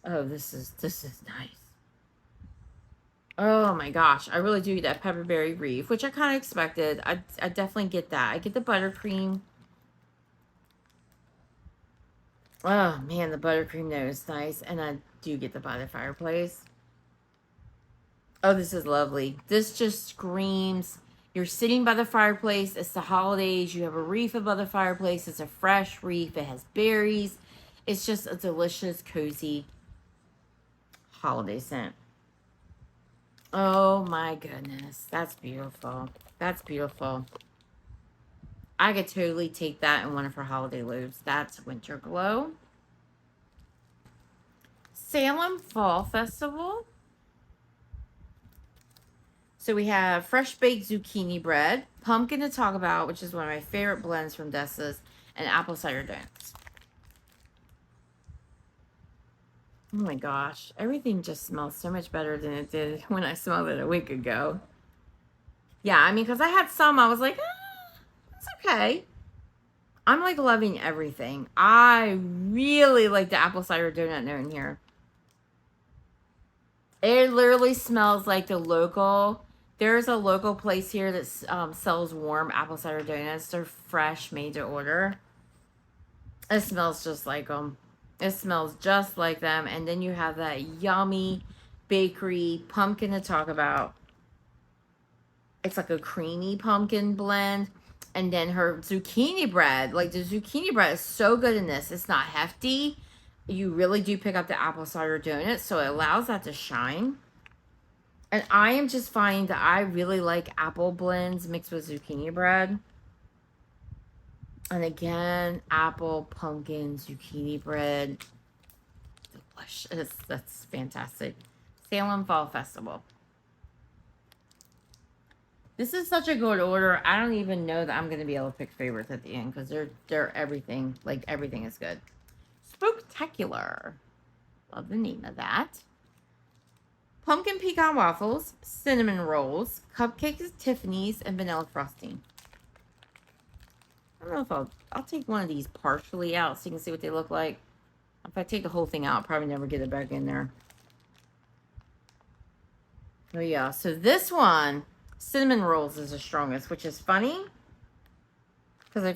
Speaker 1: Oh, this is nice. Oh my gosh, I really do get that Pepperberry Reef, which I kind of expected. I definitely get that. I get the buttercream. Oh man, the buttercream there is nice, and I do get the by the fireplace. Oh, this is lovely. This just screams, you're sitting by the fireplace. It's the holidays. You have a reef above the fireplace. It's a fresh reef. It has berries. It's just a delicious, cozy holiday scent. Oh my goodness. That's beautiful. That's beautiful. I could totally take that in one of her holiday loaves. That's Winter Glow. Salem Fall Festival. So we have fresh baked zucchini bread, pumpkin to talk about, which is one of my favorite blends from DESSA'S, and apple cider donuts. Oh my gosh, everything just smells so much better than it did when I smelled it a week ago. Yeah, I mean, because I had some, I was like, it's okay. I'm like loving everything. I really like the apple cider donut note in here. It literally smells like the local. There's a local place here that sells warm apple cider donuts. They're fresh, made to order. It smells just like them. It smells just like them. And then you have that yummy bakery pumpkin to talk about. It's like a creamy pumpkin blend. And then her zucchini bread. Like, the zucchini bread is so good in this. It's not hefty. You really do pick up the apple cider donut, so it allows that to shine. And I am just finding that I really like apple blends mixed with zucchini bread. And again, apple, pumpkin, zucchini bread. Delicious. That's fantastic. Salem Fall Festival. This is such a good order. I don't even know that I'm going to be able to pick favorites at the end because they're everything. Like, everything is good. Spooktacular. Love the name of that. Pumpkin pecan waffles, cinnamon rolls, cupcakes at Tiffany's, and vanilla frosting. I don't know if I'll take one of these partially out so you can see what they look like. If I take the whole thing out, I'll probably never get it back in there. Oh yeah, so this one, cinnamon rolls is the strongest, which is funny. Because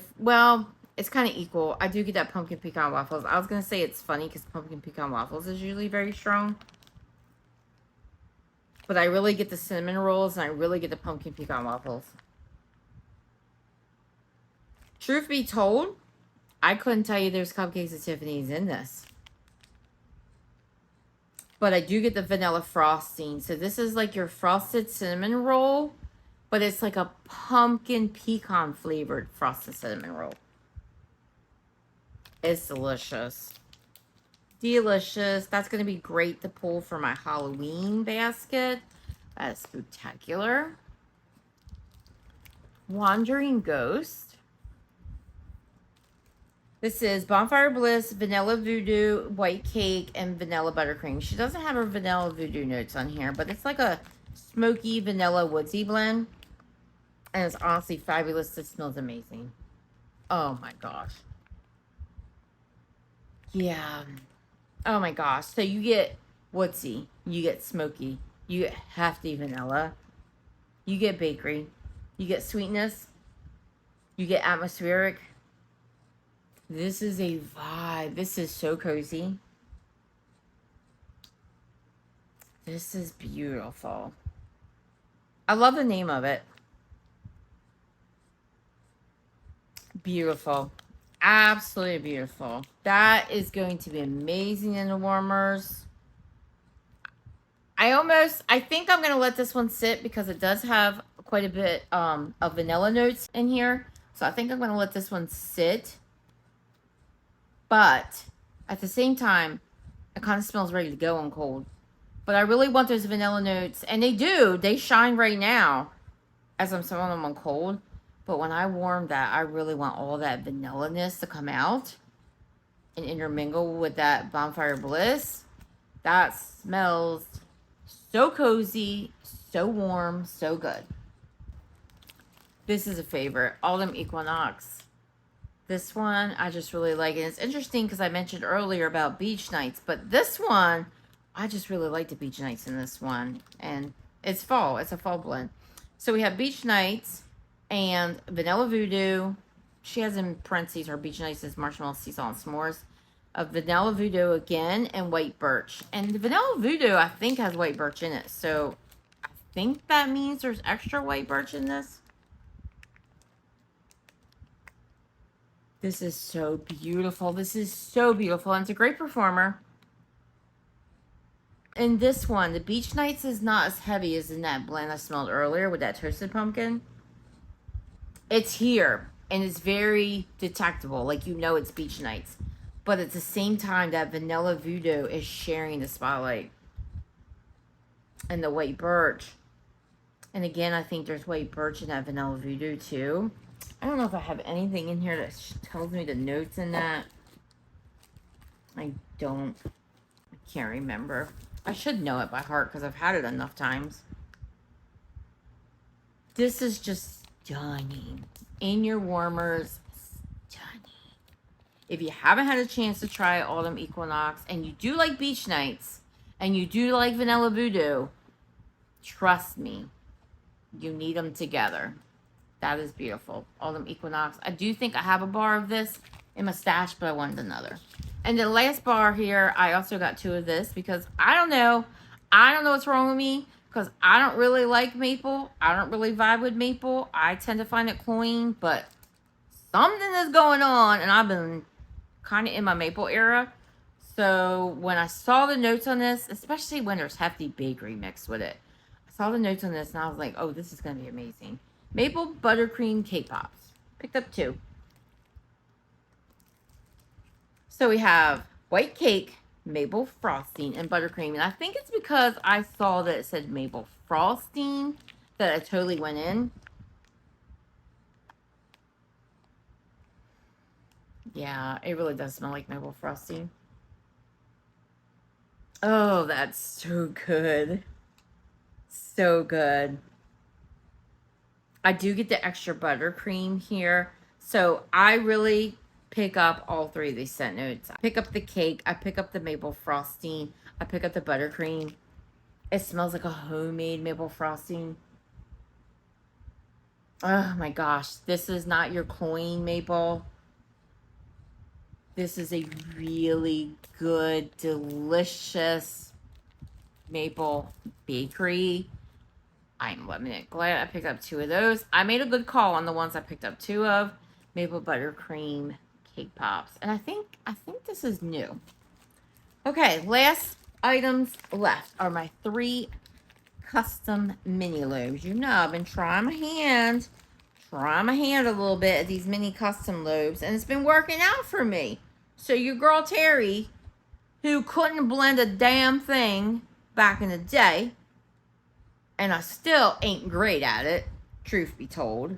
Speaker 1: it's kind of equal. I do get that pumpkin pecan waffles. I was going to say it's funny because pumpkin pecan waffles is usually very strong. But I really get the cinnamon rolls and I really get the pumpkin pecan waffles. Truth be told, I couldn't tell you there's cupcakes at Tiffany's in this. But I do get the vanilla frosting. So this is like your frosted cinnamon roll. But it's like a pumpkin pecan flavored frosted cinnamon roll. It's delicious. Delicious. That's going to be great to pull for my Halloween basket. That's spectacular. Wandering Ghost. This is Bonfire Bliss, Vanilla Voodoo, White Cake, and Vanilla Buttercream. She doesn't have her Vanilla Voodoo notes on here, but it's like a smoky vanilla woodsy blend. And it's honestly fabulous. This smells amazing. Oh my gosh. Yeah. Oh my gosh. So you get woodsy, you get smoky, you get hefty vanilla, you get bakery, you get sweetness, you get atmospheric. This is a vibe. This is so cozy. This is beautiful. I love the name of it. Beautiful. Absolutely beautiful. That is going to be amazing in the warmers. I think I'm going to let this one sit because it does have quite a bit of vanilla notes in here. So I think I'm going to let this one sit. But at the same time, it kind of smells ready to go on cold. But I really want those vanilla notes. And they do. They shine right now as I'm smelling them on cold. But when I warm that, I really want all that vanilla-ness to come out and intermingle with that Bonfire Bliss. That smells so cozy, so warm, so good. This is a favorite. Autumn Equinox. This one, I just really like it. It's interesting because I mentioned earlier about beach nights, but this one, I just really like the beach nights in this one. And it's fall. It's a fall blend. So we have beach nights and Vanilla Voodoo. She has in parentheses her beach nights is marshmallow, sea salt, and s'mores. Vanilla Voodoo again and white birch. And the Vanilla Voodoo, I think, has white birch in it. So I think that means there's extra white birch in this. This is so beautiful. This is so beautiful. And it's a great performer. In this one, the Beach Nights is not as heavy as in that blend I smelled earlier with that toasted pumpkin. It's here. And it's very detectable. Like, you know it's Beach Nights. But at the same time, that Vanilla Voodoo is sharing the spotlight. And the white birch. And again, I think there's white birch in that Vanilla Voodoo too. I don't know if I have anything in here that tells me the notes in that. I don't. I can't remember. I should know it by heart because I've had it enough times. This is just stunning. In your warmers, stunning. If you haven't had a chance to try Autumn Equinox and you do like beach nights and you do like Vanilla Voodoo, trust me, you need them together. That is beautiful. Autumn Equinox. I do think I have a bar of this in my stash, but I wanted another. And the last bar here, I also got 2 of this because I don't know. I don't know what's wrong with me because I don't really like maple. I don't really vibe with maple. I tend to find it cloying, but something is going on, and I've been kind of in my maple era. So when I saw the notes on this, especially when there's hefty bakery mixed with it, I saw the notes on this, and I was like, oh, this is going to be amazing. Maple Buttercream Cake Pops. Picked up 2. So we have white cake, maple frosting, and buttercream. And I think it's because I saw that it said maple frosting that I totally went in. Yeah, it really does smell like maple frosting. Oh, that's so good. So good. I do get the extra buttercream here. So I really pick up all 3 of these scent notes. I pick up the cake. I pick up the maple frosting. I pick up the buttercream. It smells like a homemade maple frosting. Oh my gosh. This is not your cloying maple. This is a really good, delicious maple bakery. I'm loving it. Glad I picked up 2 of those. I made a good call on the ones I picked up 2 of. Maple buttercream cake pops. And I think this is new. Okay, last items left are my 3 custom mini loaves. You know, I've been trying my hand a little bit at these mini custom loaves, and it's been working out for me. So your girl Terry who couldn't blend a damn thing back in the day, and I still ain't great at it, truth be told.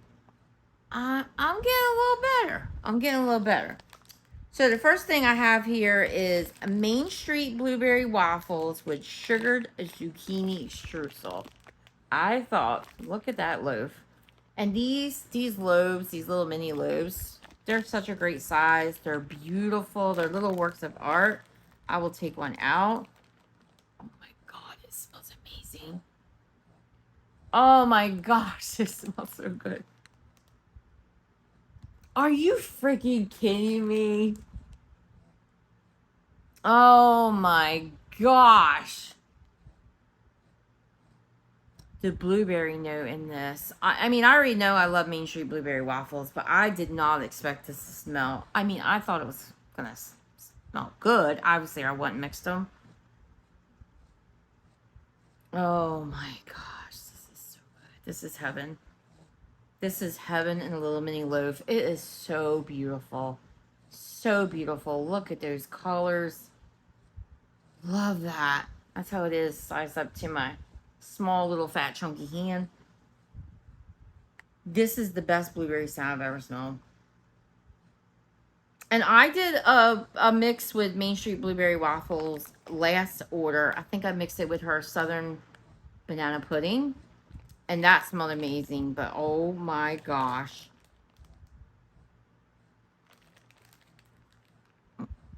Speaker 1: I'm getting a little better. I'm getting a little better. So the first thing I have here is a Main Street blueberry waffles with sugared zucchini streusel. I thought, look at that loaf. And these loaves, these little mini loaves, they're such a great size. They're beautiful. They're little works of art. I will take one out. Oh my God, it smells amazing. Oh my gosh, it smells so good. Are you freaking kidding me? Oh my gosh. The blueberry note in this. I mean, I already know I love Main Street blueberry waffles, but I did not expect this to smell. I mean, I thought it was going to smell good. Obviously, I wouldn't mix them. Oh my gosh. This is so good. This is heaven. This is heaven in a little mini loaf. It is so beautiful. So beautiful. Look at those colors. Love that. That's how it is sized up to my small little fat chunky hand. This is the best blueberry sound I've ever smelled. And I did a mix with Main Street blueberry waffles last order. I think I mixed it with her Southern banana pudding. And that smelled amazing. But oh my gosh.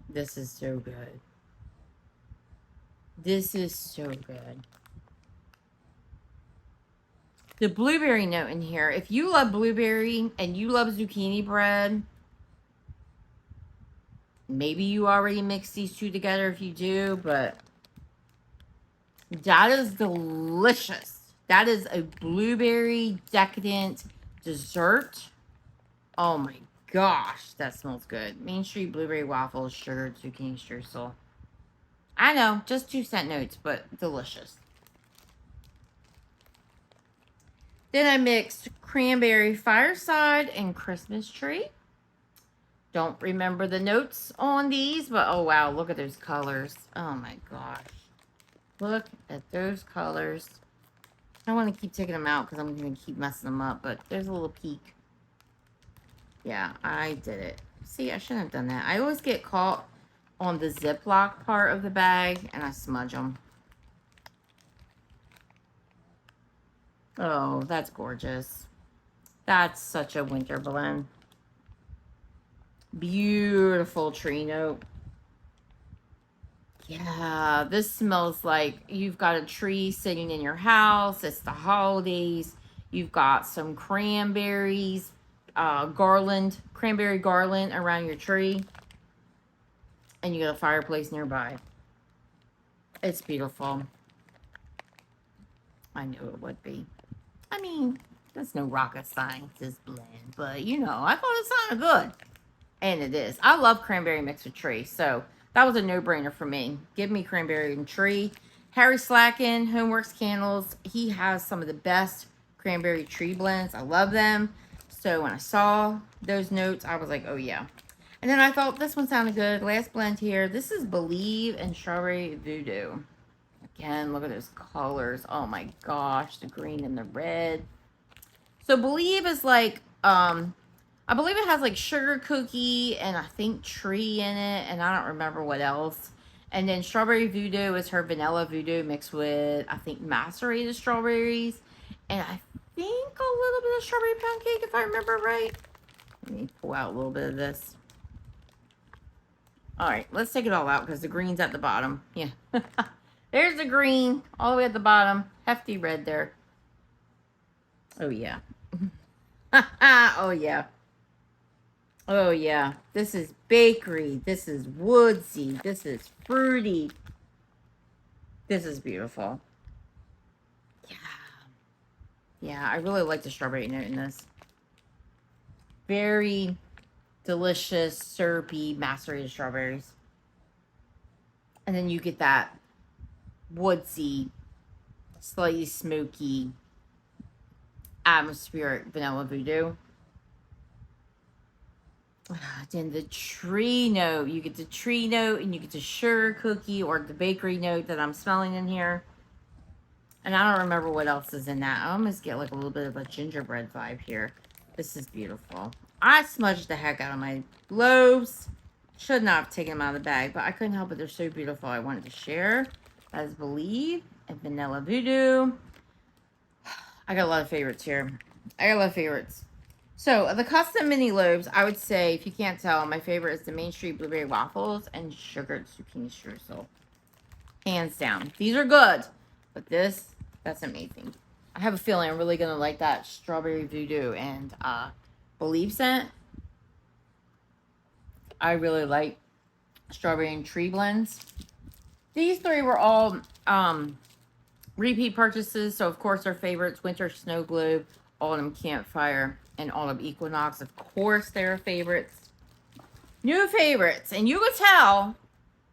Speaker 1: This is so good. This is so good. The blueberry note in here. If you love blueberry and you love zucchini bread, maybe you already mixed these two together if you do, but that is delicious. That is a blueberry decadent dessert. Oh my gosh, that smells good. Main Street blueberry waffles, sugared zucchini streusel. I know, just 2-cent notes, but delicious. Then I mixed cranberry fireside and Christmas tree. Don't remember the notes on these, but oh wow, look at those colors. Oh my gosh. Look at those colors. I want to keep taking them out because I'm going to keep messing them up, but there's a little peek. Yeah, I did it. See, I shouldn't have done that. I always get caught on the Ziploc part of the bag, and I smudge them. Oh, that's gorgeous. That's such a winter blend. Beautiful tree note. Yeah, this smells like you've got a tree sitting in your house. It's the holidays. You've got some cranberries, cranberry garland around your tree. And you got a fireplace nearby. It's beautiful. I knew it would be. I mean, that's no rocket science, this blend. But, you know, I thought it sounded good. And it is. I love cranberry mixed with tree. So, that was a no-brainer for me. Give me cranberry and tree. Harry Slacken, Homeworks Candles. He has some of the best cranberry tree blends. I love them. So, when I saw those notes, I was like, oh, yeah. And then I thought this one sounded good. Last blend here. This is Believe and Strawberry Voodoo. Again, look at those colors. Oh my gosh, the green and the red. So Believe is like, I believe it has like sugar cookie and I think tree in it. And I don't remember what else. And then Strawberry Voodoo is her vanilla voodoo mixed with, I think, macerated strawberries. And I think a little bit of strawberry pound cake, if I remember right. Let me pull out a little bit of this. All right, let's take it all out because the green's at the bottom. Yeah. There's the green all the way at the bottom. Hefty red there. Oh, yeah. Oh, yeah. Oh, yeah. This is bakery. This is woodsy. This is fruity. This is beautiful. Yeah. Yeah, I really like the strawberry note in this. Very delicious, syrupy, macerated strawberries. And then you get that woodsy, slightly smoky, atmospheric vanilla voodoo. Then the tree note. You get the tree note and you get the sugar cookie or the bakery note that I'm smelling in here. And I don't remember what else is in that. I almost get like a little bit of a gingerbread vibe here. This is beautiful. I smudged the heck out of my loaves. Should not have taken them out of the bag, but I couldn't help it. They're so beautiful. I wanted to share. That is Believe and Vanilla Voodoo. I got a lot of favorites here. I got a lot of favorites. So, the custom mini loaves, I would say, if you can't tell, my favorite is the Main Street Blueberry Waffles and Sugared Zucchini Streusel. Hands down. These are good, but that's amazing. I have a feeling I'm really going to like that Strawberry Voodoo and Believe scent. I really like Strawberry and Tree blends. These three were all repeat purchases, so of course our favorites, Winter Snow Globe, Autumn Campfire, and Autumn Equinox. Of course they're favorites. New favorites, and you could tell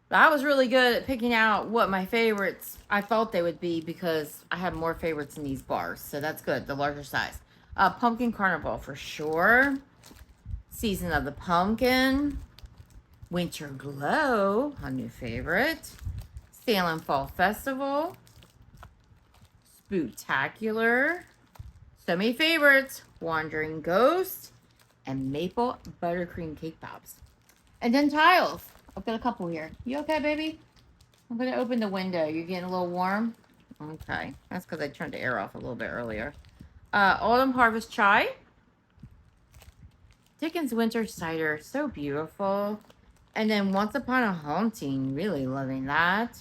Speaker 1: I was really good at picking out what my favorites I thought they would be because I have more favorites in these bars. So that's good, the larger size. Pumpkin Carnival for sure. Season of the Pumpkin. Winter Glow, a new favorite. Salem Fall Festival. Spooktacular. So many favorites. Wandering Ghost. And Maple Buttercream Cake Pops. And then tiles. I've got a couple here. You okay, baby? I'm going to open the window. You're getting a little warm? Okay. That's because I turned the air off a little bit earlier. Autumn Harvest Chai. Dickens Winter Cider. So beautiful. And then Once Upon a Haunting. Really loving that.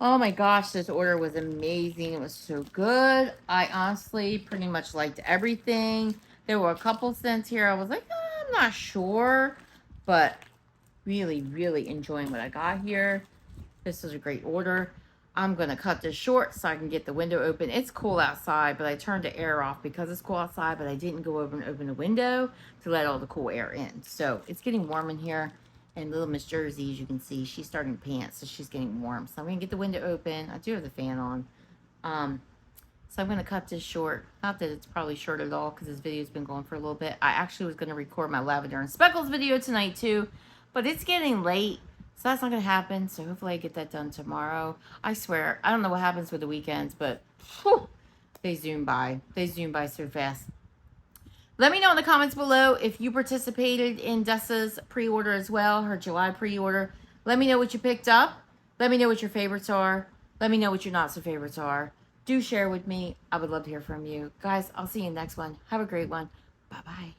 Speaker 1: Oh my gosh, this order was amazing. It was so good. I honestly pretty much liked everything. There were a couple scents here. I was like, I'm not sure. But really, really enjoying what I got here. This was a great order. I'm going to cut this short so I can get the window open. It's cool outside, but I turned the air off because it's cool outside, but I didn't go over and open the window to let all the cool air in. So it's getting warm in here. And little Miss Jersey, as you can see, she's starting to pant, so she's getting warm. So I'm going to get the window open. I do have the fan on. So I'm going to cut this short. Not that it's probably short at all because this video's been going for a little bit. I actually was going to record my Lavender and Speckles video tonight too. But it's getting late, so that's not going to happen. So hopefully I get that done tomorrow. I swear, I don't know what happens with the weekends, but whew, they zoom by. They zoom by so fast. Let me know in the comments below if you participated in DESSA'S pre-order as well, her July pre-order. Let me know what you picked up. Let me know what your favorites are. Let me know what your not so favorites are. Do share with me. I would love to hear from you. Guys, I'll see you in the next one. Have a great one. Bye-bye.